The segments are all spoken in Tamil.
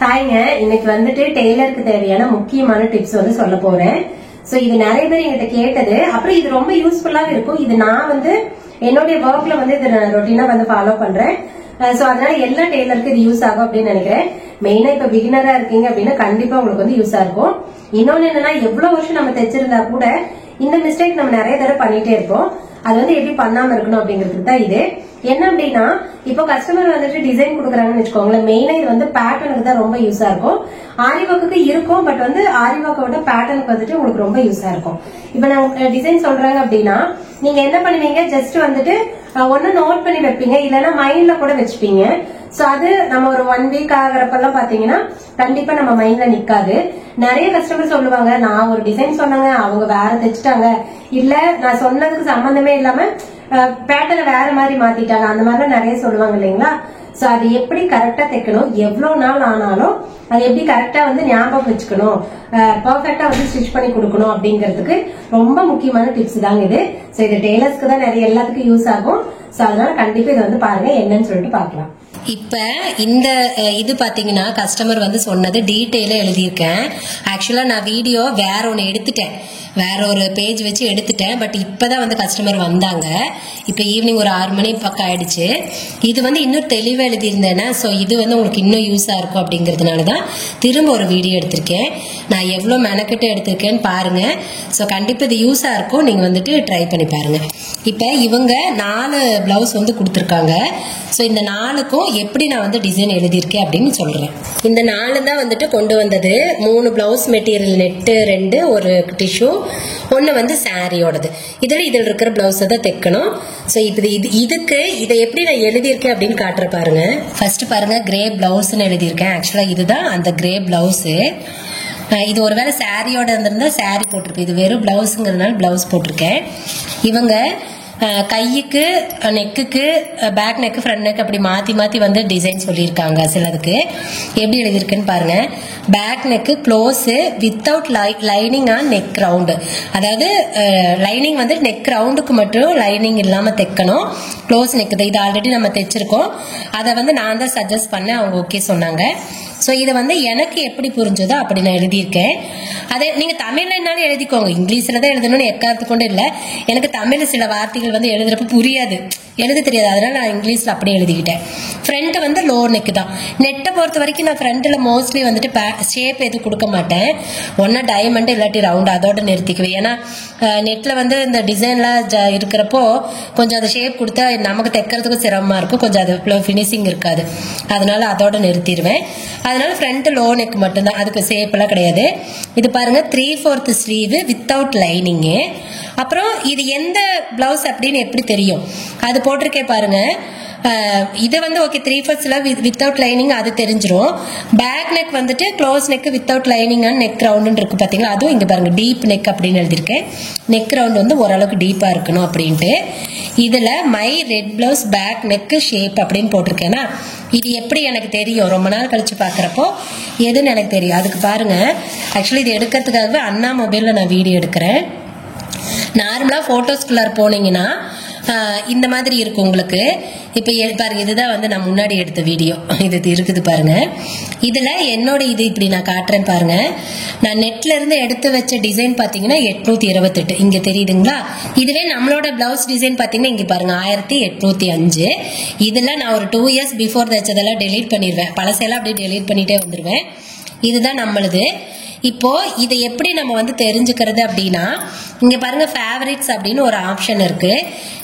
ஹாய்ங்க, இன்னைக்கு வந்துட்டு டெய்லருக்கு தேவையான முக்கியமான டிப்ஸ் வந்து சொல்ல போறேன். சோ இது நிறைய பேர் என்கிட்ட கேட்டது. அப்புறம் இது ரொம்ப யூஸ்ஃபுல்லாவே இருக்கும். இது நான் வந்து என்னுடைய ஒர்க்ல வந்து இதை ரொட்டீனா வந்து ஃபாலோ பண்றேன். சோ அதனால எல்லா டெய்லருக்கு இது யூஸ் ஆகும் அப்படின்னு நினைக்கிறேன். மெயினா இப்ப பிகினரா இருக்கீங்க அப்படின்னா கண்டிப்பா உங்களுக்கு வந்து யூஸா இருக்கும். இன்னொன்னு என்னன்னா, எவ்வளவு வருஷம் நம்ம தைச்சிருந்தா கூட இந்த மிஸ்டேக் நம்ம நிறைய தடவை பண்ணிட்டே இருப்போம். அது வந்து எப்படி பண்ணாம இருக்கணும் அப்படிங்கிறதுக்கு தான் இது. என்ன அப்படின்னா, இப்போ கஸ்டமர் வந்துட்டு டிசைன் கொடுக்குறாங்கன்னு வச்சுக்கோங்களேன். மெயினா இது வந்து பேட்டர்னுக்கு தான் ரொம்ப யூஸா இருக்கும். ஆரி ஒர்க்குக்கு இருக்கும், பட் வந்து ஆரி ஒர்க்கை விட பேட்டர்னுக்கு வந்துட்டு உங்களுக்கு ரொம்ப யூஸா இருக்கும். இப்ப நான் டிசைன் சொல்றாங்க அப்படின்னா நீங்க என்ன பண்ணுவீங்க, ஜஸ்ட் வந்துட்டு ஒன்னு நோட் பண்ணி வைப்பீங்க, இல்லைன்னா மைண்ட்ல கூட வச்சுப்பீங்க. சோ அது நம்ம ஒரு 1 வீக் ஆகிறப்பெல்லாம் பாத்தீங்கன்னா கண்டிப்பா நம்ம மைண்ட்ல நிக்காது. நிறைய கஸ்டமர் சொல்லுவாங்க, நான் ஒரு டிசைன் சொன்னாங்க, அவங்க வேற தைச்சிட்டாங்க, இல்ல நான் சொன்னதுக்கு சம்பந்தமே இல்லாம பேட்டர்னை வேற மாதிரி மாத்திட்டாங்க, அந்த மாதிரிலாம் நிறைய சொல்லுவாங்க இல்லைங்களா. சோ அது எப்படி கரெக்டா தைக்கணும், எவ்வளவு நாள் ஆனாலும் அது எப்படி கரெக்டா வந்து ஞாபகம் வச்சுக்கணும், பெர்ஃபெக்டா வந்து ஸ்டிச் பண்ணி கொடுக்கணும் அப்படிங்கிறதுக்கு ரொம்ப முக்கியமான டிப்ஸ் தாங்க இது. சோ இது டெய்லர்ஸ்க்கு தான் நிறைய எல்லாத்துக்கும் யூஸ் ஆகும். சோ அதனால கண்டிப்பா இதை வந்து பாருங்க, என்னன்னு சொல்லிட்டு பாக்கலாம். இப்ப இந்த இது பாத்தீங்கன்னா கஸ்டமர் வந்து சொன்னது டீட்டெயிலா எழுதியிருக்கேன். ஆக்சுவலா நான் வீடியோ வேற ஒன்று எடுத்துட்டேன், வேற ஒரு பேஜ் வச்சு எடுத்துட்டேன். பட் இப்பதான் வந்து கஸ்டமர் வந்தாங்க. இப்ப ஈவினிங் ஒரு 6 மணி பக்கம் ஆயிடுச்சு. இது வந்து இன்னும் தெளிவா எழுதியிருந்தேன்னா ஸோ இது வந்து உங்களுக்கு இன்னும் யூஸா இருக்கும் அப்படிங்கிறதுனாலதான் திரும்ப ஒரு வீடியோ எடுத்திருக்கேன். நான் எவ்வளவு மெனக்கிட்டு எடுத்திருக்கேன்னு பாருங்க. ஸோ கண்டிப்பா இது யூஸா இருக்கும், நீங்க வந்துட்டு ட்ரை பண்ணி பாருங்க. இப்ப இவங்க 4 பிளவுஸ் வந்து கொடுத்துருக்காங்க. ஸோ இந்த 4க்கும் எப்படி நான் வந்து டிசைன் எழுதியிருக்கேன் அப்படின்னு சொல்றேன். இந்த 4 தான் வந்துட்டு கொண்டு வந்தது. 3 பிளவுஸ் மெட்டீரியல், நெட்டு 2, ஒரு டிஷ்யூ, 1 வந்து சாரியோடது. இதில் இருக்கிற பிளவுஸை தான் தைக்கணும். ஸோ இப்போ இதுக்கு இதை எப்படி நான் எழுதியிருக்கேன் அப்படின்னு காட்டுற பாருங்க. ஃபர்ஸ்ட் பாருங்க, கிரே பிளவுஸ்ன்னு எழுதியிருக்கேன். ஆக்சுவலா இதுதான் அந்த கிரே பிளவுஸு. இது ஒருவேளை சாரியோட இருந்திருந்தா சாரி போட்டிருப்பேன். இது வெறும் பிளவுஸுங்கிறதுனால பிளவுஸ் போட்டிருக்கேன். இவங்க கைக்கு, நெக்குக்கு, பேக் நெக்கு, ஃப்ரண்ட் நெக் அப்படி மாத்தி மாத்தி வந்து டிசைன் சொல்லியிருக்காங்க. சிலதுக்கு எப்படி எழுதியிருக்குன்னு பாருங்க. Back neck close without lining on neck round. அதாவது லைனிங் வந்து நெக் ரவுண்டுக்கு மட்டும் லைனிங் இல்லாம தைக்கணும். க்ளோஸ் நெக் இது ஆல்ரெடி நம்ம தைச்சிருக்கோம். அதை வந்து நான் தான் சஜஸ்ட் பண்ணேன், அவங்க ஓகே சொன்னாங்க. ஸோ இதை வந்து எனக்கு எப்படி புரிஞ்சதோ அப்படி நான் எழுதியிருக்கேன். அதை நீங்க தமிழ்ல என்னாலும் எழுதிக்கோங்க, இங்கிலீஷ்ல தான் எழுதணும்னு எக்காரத்து கொண்டு இல்லை. எனக்கு தமிழ் சில வார்த்தைகள் வந்து எழுதுறப்ப புரியாது, எழுத தெரியாது, அதனால நான் இங்கிலீஷ்ல அப்படியே எழுதிக்கிட்டேன். ஃப்ரண்ட் வந்து லோ நெக் தான். நெட்டை பொறுத்த வரைக்கும் நான் ஃப்ரண்ட்ல மோஸ்ட்லி வந்துட்டு ஷேப் எதுவும் கொடுக்க மாட்டேன். ஒன்னா டைமண்ட் இல்லாட்டி ரவுண்ட், அதோட நிறுத்திக்குவேன். ஏன்னா நெட்ல வந்து இந்த டிசைன்லாம் இருக்கிறப்போ கொஞ்சம் அந்த ஷேப் கொடுத்தா நமக்கு தைக்கிறதுக்கும் சிரமமா இருக்கும், கொஞ்சம் அது ஃபினிஷிங் இருக்காது, அதனால அதோட நிறுத்திடுவேன். அதனால ஃப்ரண்ட் லோ நெக் மட்டும்தான், அதுக்கு ஷேப் எல்லாம் கிடையாது. இது பாருங்க 3/4 ஸ்லீவ் வித்தவுட் லைனிங்கு. அப்புறம் இது எந்த பிளவுஸ் அப்படின்னு எப்படி தெரியும், அது போட்டிருக்கேன் பாருங்க. இது வந்து ஓகே 3/4 வித்தவுட் லைனிங், அது தெரிஞ்சிடும். பேக் நெக் வந்துட்டு close neck without lining and neck round இருக்கு பாத்தீங்களா, அதுவும் இங்க பாருங்க டீப் நெக் அப்படின்னு எழுதியிருக்கேன். நெக் ரவுண்ட் வந்து ஓரளவுக்கு டீப்பா இருக்கணும் அப்படின்ட்டு. இதுல my red blouse back neck shape அப்படின்னு போட்டிருக்கேன்னா இது எப்படி எனக்கு தெரியும், ரொம்ப நாள் கழிச்சு பாக்குறப்போ எதுன்னு எனக்கு தெரியும். அதுக்கு பாருங்க, ஆக்சுவலி இது எடுக்கிறதுக்காகவே அண்ணா மொபைல்ல நான் வீடியோ எடுக்கிறேன். நார்மலா போட்டோஸ்குள்ளார போனீங்கன்னா இந்த மாதிரி இருக்கும் உங்களுக்கு. இப்ப பாருங்க, இதுதான் வந்து நான் முன்னாடி எடுத்த வீடியோ, இது இருக்குது பாருங்க. இதுல என்னோட இது இப்படி நான் காட்டுறேன் பாருங்க. நான் நெட்ல இருந்து எடுத்து வச்ச டிசைன் பாத்தீங்கன்னா 828, இங்க தெரியுதுங்களா. இதுவே நம்மளோட பிளவுஸ் டிசைன் பாத்தீங்கன்னா இங்க பாருங்க 1805. இதுல நான் ஒரு 2 இயர்ஸ் பிஃபோர் தைச்சதெல்லாம் டெலீட் பண்ணிடுவேன், பழசெல்லாம் அப்படியே டெலீட் பண்ணிட்டே வந்துருவேன். இதுதான் நம்மளுது. இப்போ இதை எப்படி நம்ம வந்து தெரிஞ்சுக்கிறது அப்படின்னா, இங்க பாருங்க ஃபேவரட்ஸ் அப்படின்னு ஒரு ஆப்ஷன் இருக்கு.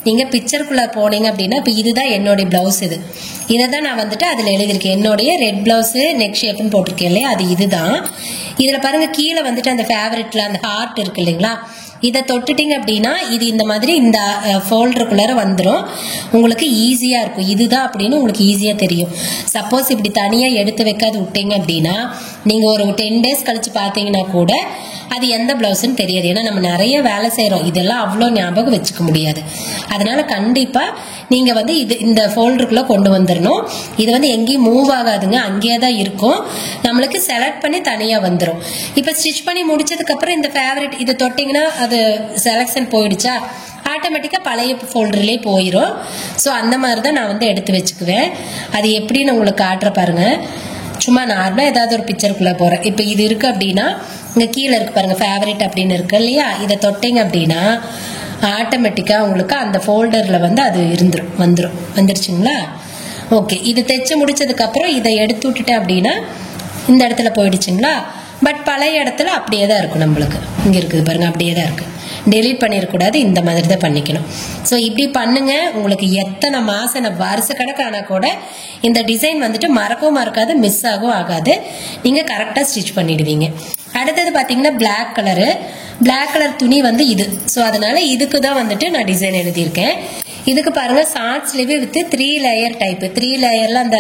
நீங்க பிக்சருக்குள்ள போனீங்க அப்படின்னா, இப்போ இதுதான் என்னுடைய பிளவுஸ். இதை தான் நான் வந்துட்டு அதுல எழுதியிருக்கேன். என்னுடைய ரெட் பிளவுஸ் நெக் ஷேப்னு போட்டிருக்கேன் இல்லையா, அது இதுதான். இதுல பாருங்க கீழே வந்துட்டு அந்த ஃபேவரட்ல அந்த ஹார்ட் இருக்கு இல்லைங்களா, இதை தொட்டுட்டீங்க அப்படின்னா இது இந்த மாதிரி இந்த ஃபோல்டருக்குள்ளார வந்துடும். உங்களுக்கு ஈஸியா இருக்கும், இதுதான் அப்படின்னு உங்களுக்கு ஈஸியா தெரியும். சப்போஸ் இப்படி தனியா எடுத்து வைக்காது விட்டீங்க அப்படின்னா நீங்க ஒரு 10 டேஸ் கழிச்சு பாத்தீங்கன்னா கூட அது எந்த பிளவுஸ்ன்னு தெரியாது. ஏன்னா நம்ம நிறைய வேலை செய்யறோம், இதெல்லாம் அவ்வளோ ஞாபகம் வச்சுக்க முடியாது. அதனால கண்டிப்பா நீங்க வந்து இது இந்த ஃபோல்டருக்குள்ள கொண்டு வந்துடணும். இது வந்து எங்கேயும் மூவ் ஆகாதுங்க, அங்கேயே தான் இருக்கும். நம்மளுக்கு செலக்ட் பண்ணி தனியா வந்துடும். இப்ப ஸ்டிச் பண்ணி முடிச்சதுக்கு அப்புறம் இந்த ஃபேவரட் இதை தொட்டிங்கன்னா அது செலக்ஷன் போயிடுச்சா, ஆட்டோமேட்டிக்கா பழைய ஃபோல்டர்லயே போயிடும். ஸோ அந்த மாதிரி தான் நான் வந்து எடுத்து வச்சுக்குவேன். அது எப்படின்னு உங்களுக்கு காட்டுற பாருங்க. சும்மா நார்மலா ஏதாவது ஒரு பிக்சருக்குள்ள போறேன். இப்போ இது இருக்கு அப்படின்னா இங்க கீழே இருக்கு பாருங்க ஃபேவரட் அப்படின்னு இருக்கு இல்லையா, இதை தொட்டிங்க அப்படின்னா ஆட்டோமேட்டிக்கா உங்களுக்கு அந்த ஃபோல்டர்ல வந்து அது வந்துருச்சுங்களா. ஓகே, இது தைச்சு முடிச்சதுக்கு அப்புறம் இதை எடுத்து விட்டுட்டேன் அப்படின்னா இந்த இடத்துல போயிடுச்சுங்களா. பட் பழைய இடத்துல அப்படியே தான் இருக்கும், நம்மளுக்கு இங்க இருக்குது பாருங்க அப்படியே தான் இருக்கு. டெலீட் பண்ணிடக்கூடாது, இந்த மாதிரி தான் பண்ணிக்கணும். ஸோ இப்படி பண்ணுங்க, உங்களுக்கு எத்தனை மாசம் வருஷ கணக்கான கூட இந்த டிசைன் வந்துட்டு மறக்கவும் மறக்காது, மிஸ் ஆகவும் ஆகாது. நீங்க கரெக்டா ஸ்டிச் பண்ணிடுவீங்க. அடுத்தது பாத்தீங்கன்னா பிளாக் கலர் துணி வந்து இது. ஸோ அதனால இதுக்கு தான் வந்துட்டு நான் டிசைன் எழுதியிருக்கேன். இதுக்கு பாருங்க short sleeve with 3 layer type. 3 லேயர்ல அந்த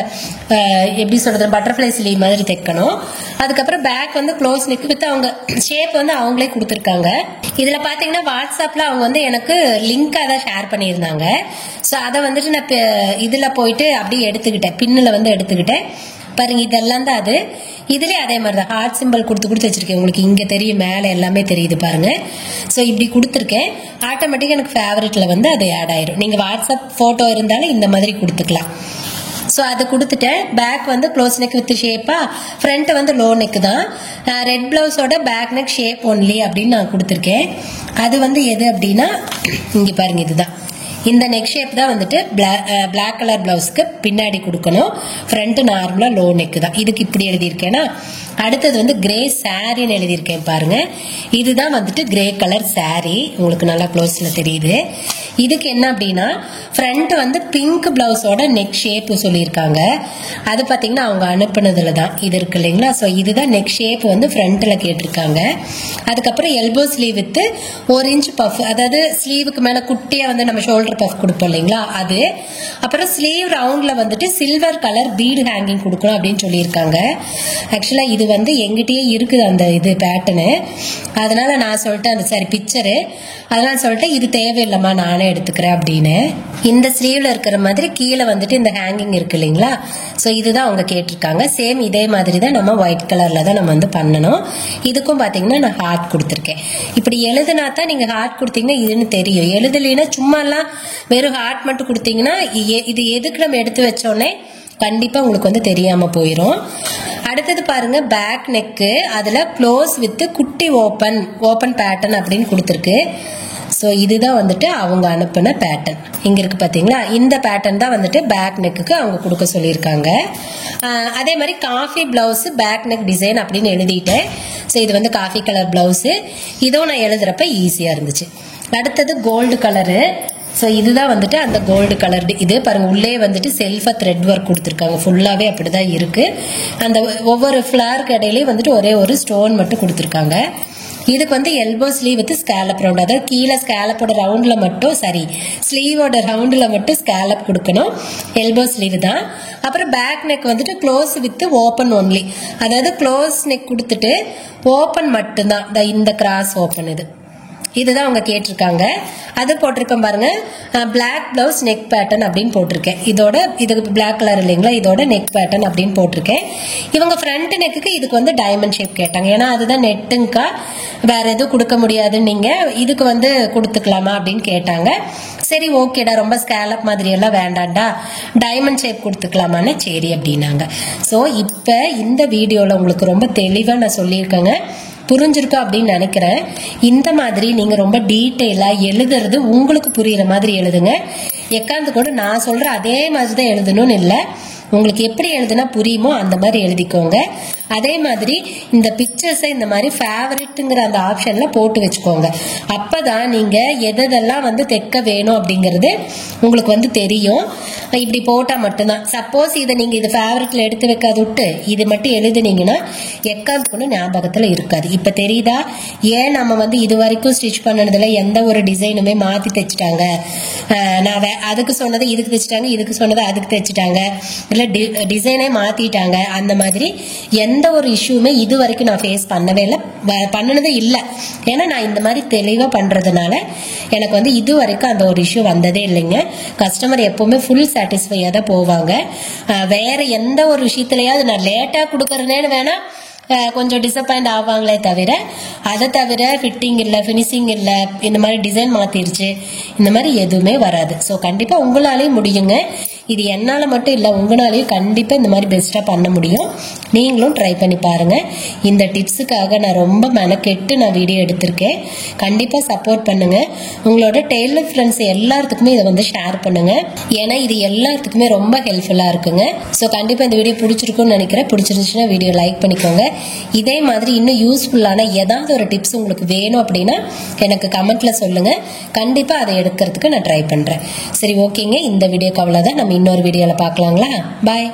எப்படி சொல்றது பட்டர்ஃபிளை ஸ்லீவ் மாதிரி தைக்கணும். அதுக்கப்புறம் பேக் வந்து க்ளோஸ் நெக் வித் அவங்க ஷேப் வந்து அவங்களே கொடுத்துருக்காங்க. இதுல பாத்தீங்கன்னா வாட்ஸ்அப்ல அவங்க வந்து எனக்கு லிங்க் அதை ஷேர் பண்ணியிருந்தாங்க. ஸோ அதை வந்துட்டு நான் இதுல போயிட்டு அப்படியே எடுத்துக்கிட்டேன், பின்னுல வந்து எடுத்துக்கிட்டேன் பாருங்க. இதெல்லாம் தான் அது. இதுலயே அதே மாதிரி தான் ஹார்ட் சிம்பிள் கொடுத்து வச்சிருக்கேன். உங்களுக்கு இங்க தெரியும், மேல எல்லாமே தெரியுது பாருங்க. ஸோ இப்படி கொடுத்துருக்கேன். ஆட்டோமேட்டிக்கா எனக்கு ஃபேவரட்ல வந்து அது ஆட் ஆயிரும். நீங்க வாட்ஸ்அப் போட்டோ இருந்தாலும் இந்த மாதிரி கொடுத்துக்கலாம். ஸோ அது கொடுத்துட்டேன். பேக் வந்து க்ளோஸ் நெக் வித் ஷேப்பா, ஃப்ரண்ட் வந்து லோ நெக் தான். ரெட் பிளவுஸோட பேக் நெக் ஷேப் ஒன்லி அப்படின்னு நான் கொடுத்துருக்கேன். அது வந்து எது அப்படின்னா இங்க பாருங்க, இதுதான் இந்த நெக் ஷேப் தான் வந்துட்டு பிளாக் கலர் பிளவுஸ்க்கு பின்னாடி கொடுக்கணும். ஃப்ரண்ட் நார்மலா லோ நெக் தான். இதுக்கு இப்படி எழுதியிருக்கேன்னா அடுத்தது வந்து கிரே சாரின்னு எழுதியிருக்கேன் பாருங்க. இதுதான் வந்துட்டு கிரே கலர் சாரி, உங்களுக்கு நல்லா க்ளோஸ்ல தெரியுது. இதுக்கு என்ன அப்படின்னா ஃப்ரண்ட் வந்து பிங்க் பிளவுஸோட நெக் ஷேப் சொல்லியிருக்காங்க. அது பார்த்தீங்கன்னா அவங்க அனுப்புனதுல தான் இது இருக்கு இல்லைங்களா. ஸோ இதுதான் நெக் ஷேப் வந்து ஃப்ரண்ட்ல கேட்டிருக்காங்க. அதுக்கப்புறம் elbow sleeve with 1 inch puff, அதாவது ஸ்லீவுக்கு மேல குட்டியா வந்து நம்ம ஷோல்டர் பஃப் கொடுப்போம் இல்லைங்களா அது. அப்புறம் ஸ்லீவ் ரவுண்ட்ல வந்துட்டு சில்வர் கலர் பீடு ஹேங்கிங் கொடுக்கணும் அப்படின்னு சொல்லியிருக்காங்க. ஆக்சுவலா இது வந்து எங்கிட்டயே இருக்குது அந்த இது பேட்டர்னு. அதனால நான் சொல்லிட்டேன் அந்த சாரி பிக்சரு, அதனால சொல்லிட்டு இது தேவையில்லைம்மா நானே எடுத்துக்கிறேன் அப்படின்னு. இந்த ஸ்லீவ்ல இருக்கிற மாதிரி கீழே வந்துட்டு இந்த ஹேங்கிங் இருக்கு இல்லைங்களா. ஸோ இதுதான் அவங்க கேட்டிருக்காங்க. சேம் இதே மாதிரி தான் நம்ம ஒயிட் கலர்ல தான் நம்ம வந்து பண்ணணும். இதுக்கும் பாத்தீங்கன்னா நான் ஹார்ட் கொடுத்துருக்கேன். இப்படி எழுதுனா தான் நீங்க ஹார்ட் கொடுத்தீங்கன்னா இதுன்னு தெரியும். எழுதலைன்னா சும்மா எல்லாம் வெறும் ஹார்ட் மட்டும் கொடுத்தீங்கன்னா இது எதுக்கு நம்ம எடுத்து வச்சோடனே கண்டிப்பா உங்களுக்கு வந்து தெரியாம போயிடும். அடுத்தது பாருங்க பேக் நெக்கு, அதுல க்ளோஸ் வித் குட்டி ஓப்பன் பேட்டர்ன் அப்படின்னு கொடுத்துருக்கு. ஸோ இதுதான் வந்துட்டு அவங்க அனுப்பின பேட்டர்ன். இங்க இருக்கு பாத்தீங்களா, இந்த பேட்டர்ன் தான் வந்துட்டு பேக் நெக்குக்கு அவங்க கொடுக்க சொல்லியிருக்காங்க. அதே மாதிரி coffee blouse back neck design அப்படின்னு எழுதிட்டேன். ஸோ இது வந்து காஃபி கலர் பிளவுஸ். இதுவும் நான் எழுதுறப்ப ஈஸியா இருந்துச்சு. அடுத்தது கோல்டு கலரு. ஸோ இதுதான் வந்துட்டு அந்த கோல்டு கலர். இது பாருங்க உள்ளே வந்துட்டு செல்ஃபா த்ரெட் ஒர்க் கொடுத்துருக்காங்க. ஃபுல்லாவே அப்படிதான் இருக்கு. அந்த ஒவ்வொரு ஃபிளாருக்கு இடையிலையும் வந்துட்டு ஒரே ஒரு ஸ்டோன் மட்டும் கொடுத்துருக்காங்க. இதுக்கு வந்து elbow sleeve with scallop round, அதாவது கீழே ஸ்கேலப்போட ரவுண்ட்ல மட்டும் ஸ்லீவோட ரவுண்ட்ல மட்டும் ஸ்கேலப் கொடுக்கணும். எல்போ ஸ்லீவ் தான். அப்புறம் பேக் நெக் வந்துட்டு க்ளோஸ் வித் ஓப்பன் ஒன்லி, அதாவது க்ளோஸ் நெக் கொடுத்துட்டு ஓப்பன் மட்டும்தான். இந்த கிராஸ் ஓப்பன் இதுதான் அவங்க கேட்டிருக்காங்க. அது போட்டிருக்கேன் பாருங்க, பிளாக் பிளவுஸ் நெக் பேட்டர்ன் அப்படின்னு போட்டிருக்கேன். இதுக்கு பிளாக் கலர் இல்லைங்களா, இதோட நெக் பேட்டர்ன் அப்படின்னு போட்டிருக்கேன். இவங்க ஃப்ரண்ட் நெக்குக்கு இதுக்கு வந்து டைமண்ட் ஷேப் கேட்டாங்க. ஏன்னா அதுதான் நெட்டுங்கக்கா, வேற எதுவும் கொடுக்க முடியாதுன்னு நீங்க இதுக்கு வந்து கொடுத்துக்கலாமா அப்படின்னு கேட்டாங்க. சரி ஓகேடா, ரொம்ப ஸ்கேலப் மாதிரி எல்லாம் வேண்டாண்டா, டைமண்ட் ஷேப் கொடுத்துக்கலாமான்னு சரி அப்படின்னாங்க. ஸோ இப்போ இந்த வீடியோல உங்களுக்கு ரொம்ப தெளிவா நான் சொல்லியிருக்கேங்க, புரிஞ்சிருக்கா அப்படின்னு நினைக்கிறேன். இந்த மாதிரி நீங்க ரொம்ப டீட்டெயிலா எழுதுறது உங்களுக்கு புரியுற மாதிரி எழுதுங்க. எக்காந்து கூட நான் சொல்ற அதே மாதிரி தான் எழுதணும்னு இல்லை, உங்களுக்கு எப்படி எழுதுனா புரியுமோ அந்த மாதிரி எழுதிக்கோங்க. அதே மாதிரி இந்த பிக்சர்ஸை இந்த மாதிரி ஃபேவரட்ங்கிற அந்த ஆப்ஷன்ல போட்டு வச்சுக்கோங்க. அப்பதான் நீங்க எதெல்லாம் வந்து தைக்க வேணும் அப்படிங்கிறது உங்களுக்கு வந்து தெரியும். இப்படி போட்டா மட்டும்தான். சப்போஸ் இதை நீங்க இது ஃபேவரட்ல எடுத்து வைக்காது விட்டு இது மட்டும் எழுதுனீங்கன்னா எக்காந்து கொண்டு ஞாபகத்துல இருக்காது. இப்ப தெரியுதா ஏன் நம்ம வந்து இது வரைக்கும் ஸ்டிச் பண்ணதுல எந்த ஒரு டிசைனுமே மாத்தி தைச்சிட்டாங்க. நான் அதுக்கு சொன்னதை இதுக்கு தைச்சிட்டாங்க, இதுக்கு சொன்னதை அதுக்கு தைச்சிட்டாங்க, இல்ல டிசைனே மாத்திட்டாங்க. அந்த மாதிரி எந்த ஒரு இஷ்யூமே இது வரைக்கும் நான் ஃபேஸ் பண்ணவே இல்லை, பண்ணனதே இல்லை. ஏன்னா நான் இந்த மாதிரி தெளிவா பண்றதுனால எனக்கு வந்து இது வரைக்கும் அந்த ஒரு இஷ்யூ வந்ததே இல்லைங்க. கஸ்டமர் எப்பவுமே ஃபுல் சாட்டிஸ்ஃபையா தான் போவாங்க. வேற எந்த ஒரு விஷயத்துலயாவது நான் லேட்டா கொடுக்கறேன்னு வேணா கொஞ்சம் டிசப்பாயிண்ட் ஆவாங்களே தவிர, அதை தவிர ஃபிட்டிங் இல்லை, ஃபினிஷிங் இல்லை, இந்த மாதிரி டிசைன் மாத்திருச்சு, இந்த மாதிரி எதுவுமே வராது. ஸோ கண்டிப்பா உங்களாலேயும் முடியுங்க. இது என்னால மட்டும் இல்லை, உங்களாலையும் கண்டிப்பா இந்த மாதிரி பெஸ்டா பண்ண முடியும். நீங்களும் ட்ரை பண்ணி பாருங்க. இந்த டிப்ஸுக்காக நான் ரொம்ப மெனக்கெட்டு நான் வீடியோ எடுத்திருக்கேன். கண்டிப்பா சப்போர்ட் பண்ணுங்க. உங்களோட டெய்லர் ஃப்ரெண்ட்ஸ் எல்லாத்துக்குமே இதை வந்து ஷேர் பண்ணுங்க. ஏன்னா இது எல்லாத்துக்குமே ரொம்ப ஹெல்ப்ஃபுல்லா இருக்குங்க. ஸோ கண்டிப்பா இந்த வீடியோ பிடிச்சிருக்கும்னு நினைக்கிறேன். பிடிச்சிருந்துச்சுன்னா வீடியோ லைக் பண்ணிக்கோங்க. இதே மாதிரி இன்னும் யூஸ்ஃபுல்லான ஏதாவது ஒரு டிப்ஸ் உங்களுக்கு வேணும் அப்படின்னா எனக்கு கமெண்ட்ல சொல்லுங்க. கண்டிப்பா அதை எடுக்கிறதுக்கு நான் ட்ரை பண்றேன். சரி, ஓகேங்க. இந்த வீடியோக்கு அவ்வளவுதான். நம்ம இன்னொரு வீடியோல பார்க்கலாங்களா? பாய்.